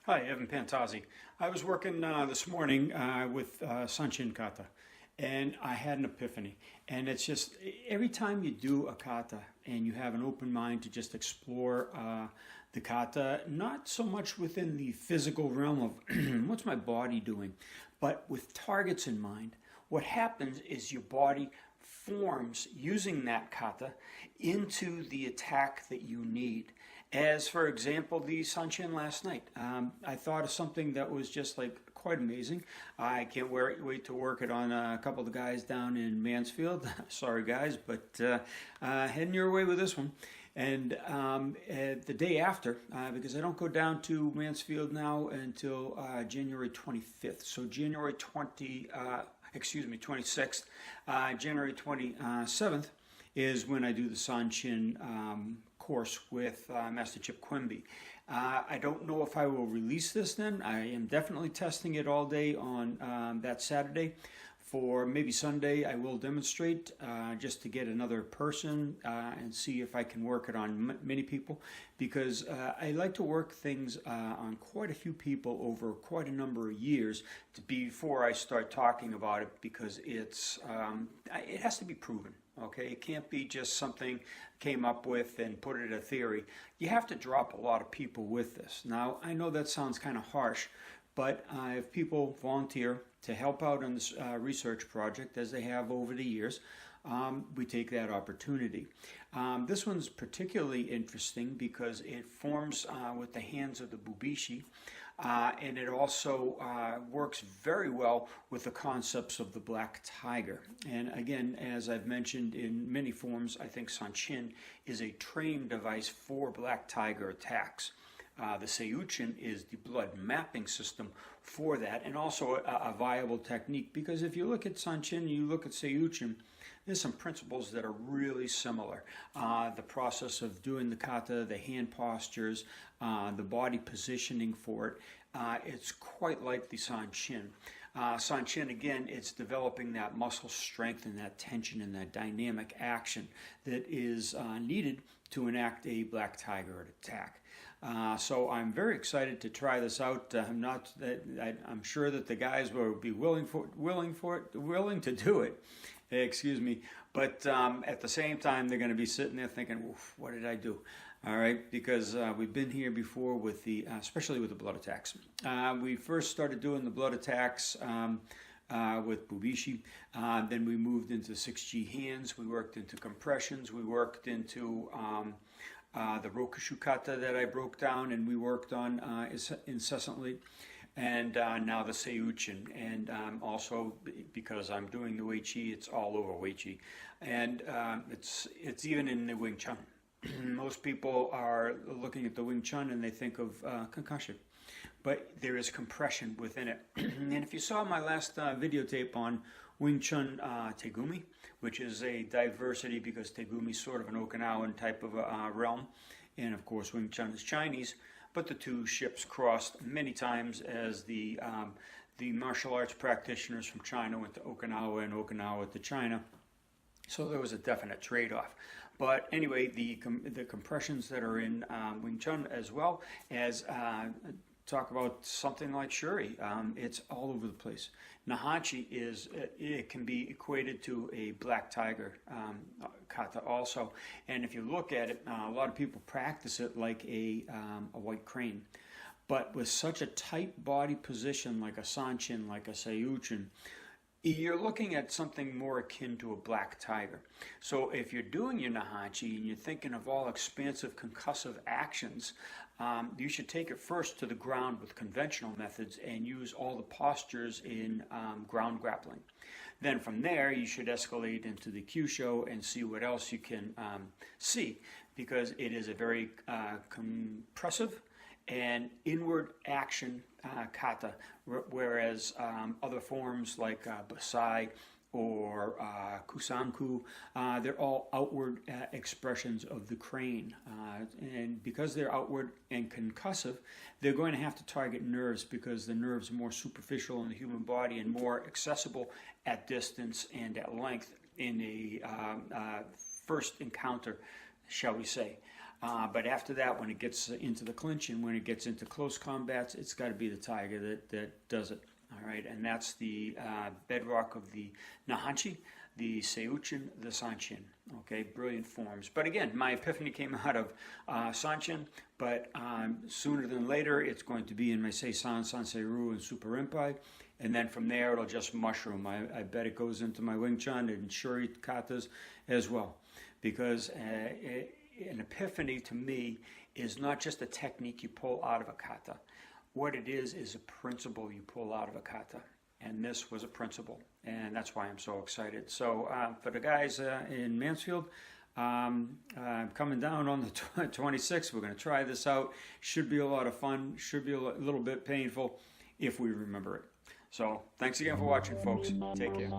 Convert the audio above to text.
Hi, Evan Pantazi. I was working this morning with Sanchin Kata, and I had an epiphany. And it's just every time you do a kata and you have an open mind to just explore the kata, not so much within the physical realm of what's my body doing, but with targets in mind, what happens is your body forms using that kata into the attack that you need. As for example, the Sanchin last night. I thought of something that was just like quite amazing. I can't wait to work it on a couple of the guys down in Mansfield. Sorry guys, but heading your way with this one. And the day after, because I don't go down to Mansfield now until January 25th. So January 26th, January 27th is when I do the Sanchin course with Master Chip Quimby. I don't know if I will release this then. I am definitely testing it all day on that Saturday. For maybe Sunday, I will demonstrate just to get another person and see if I can work it on many people, because I like to work things on quite a few people over quite a number of years before I start talking about it, because it has to be proven. Okay, it can't be just something came up with and put it in a theory. You have to drop a lot of people with this. Now, I know that sounds kind of harsh, but if people volunteer to help out on this research project, as they have over the years, we take that opportunity. This one's particularly interesting because it forms with the hands of the bubishi, and it also works very well with the concepts of the black tiger. And again, as I've mentioned in many forms, I think Sanchin is a training device for black tiger attacks. The Seiyuchin is the blood mapping system for that, and also a viable technique, because if you look at Sanchin, you look at Seiyuchin, there's some principles that are really similar. The process of doing the kata, the hand postures, the body positioning for it, it's quite like the Sanchin. Sanchin, again, it's developing that muscle strength and that tension and that dynamic action that is needed to enact a black tiger attack. So I'm very excited to try this out. I'm sure that the guys will be willing to do it. Excuse me, but at the same time, they're going to be sitting there thinking, "Oof, what did I do?" All right, because we've been here before with especially with the blood attacks. We first started doing the blood attacks with bubishi. Then we moved into 6G hands. We worked into compressions. We worked into the Rokushu kata that I broke down and we worked on incessantly. And now the Seiyuchin, and also because I'm doing the Wei Chi, it's all over Wei Chi, and it's even in the Wing Chun. Most people are looking at the Wing Chun and they think of concussion, but there is compression within it. And if you saw my last videotape on Wing Chun Tegumi, which is a diversity because Tegumi is sort of an Okinawan type of realm, and of course Wing Chun is Chinese. But the two ships crossed many times as the martial arts practitioners from China went to Okinawa and Okinawa to China. So there was a definite trade-off. But anyway, the compressions that are in Wing Chun, as well as talk about something like Shuri, it's all over the place. Nahachi it can be equated to a black tiger kata also, and if you look at it, a lot of people practice it like a white crane, but with such a tight body position like a Sanchin, like a Seiyuchin, you're looking at something more akin to a black tiger. So if you're doing your Nahachi and you're thinking of all expansive concussive actions, you should take it first to the ground with conventional methods and use all the postures in ground grappling. Then from there, you should escalate into the Kyusho and see what else you can see, because it is a very compressive and inward action kata, whereas other forms like Basai or Kusanku, they're all outward expressions of the crane. And because they're outward and concussive, they're going to have to target nerves, because the nerves are more superficial in the human body and more accessible at distance and at length in a first encounter, shall we say. But after that, when it gets into the clinch and when it gets into close combats, it's got to be the tiger that does it. All right, and that's the bedrock of the Nahanchi, the Seiuchin, the Sanchin. Okay, brilliant forms. But again, my epiphany came out of Sanchin, but sooner than later, it's going to be in my Seisan, Sanseiru, and Super Rinpai. And then from there, it'll just mushroom. I bet it goes into my Wing Chun and Shuri katas as well. Because an epiphany, to me, is not just a technique you pull out of a kata. What it is a principle you pull out of a kata. And this was a principle. And that's why I'm so excited. So for the guys in Mansfield, I'm coming down on the 26th. We're going to try this out. Should be a lot of fun. Should be a little bit painful if we remember it. So thanks again for watching, folks. Take care.